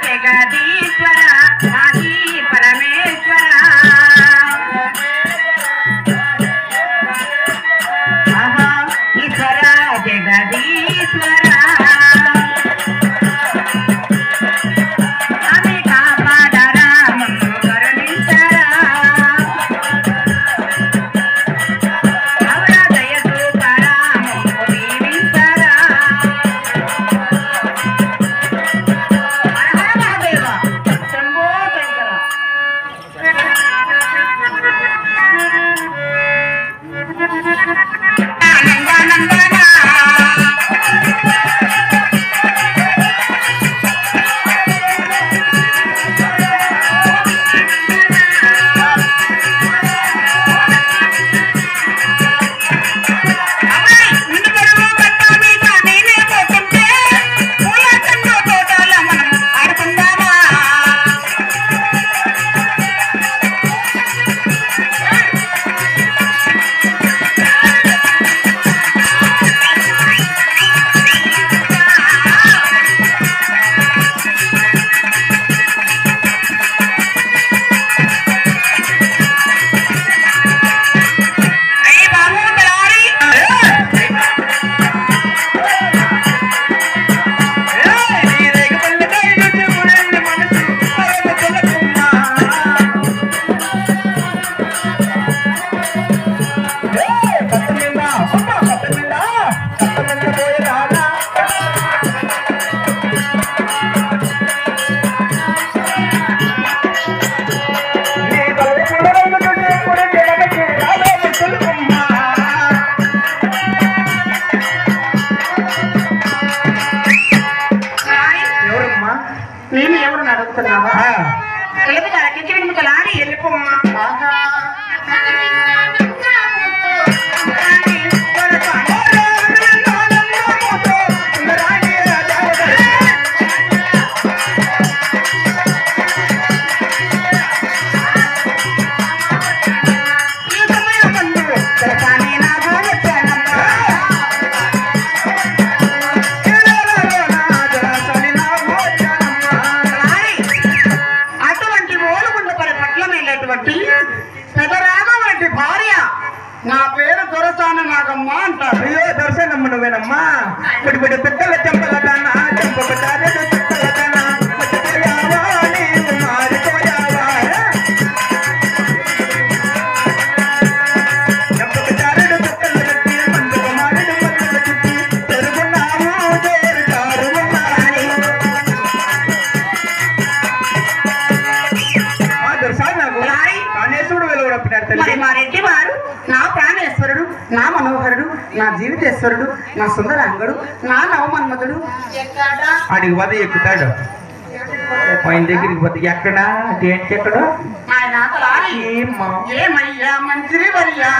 జగదీశ్వర ఆది పరమేశ్వర ఈశ్వర జగదీశ్వర నేను ఎవరు నడుస్తున్నావా లారీ వెళ్ళిపోమ్మా నా పేరు దొరసాన నాగమ్మ అంటారు. అయ్యో దొరసానమ్మ నువ్వేనమ్మా. ఇప్పుడు ఇప్పుడు పెద్దల చెంపల దానా చెంప మా రెడ్డి వారు నా ప్రాణేశ్వరుడు, నా మనోహరుడు, నా జీవితేశ్వరుడు, నా సుందరాంగుడు, నా నవమన్మధుడు. అడిగి పోతే ఎక్కుతాడు, ఆయన దగ్గరికి పోతే ఎక్కడా ఎక్కడో ఆయన ఏమయ్యా మంత్రి వర్యా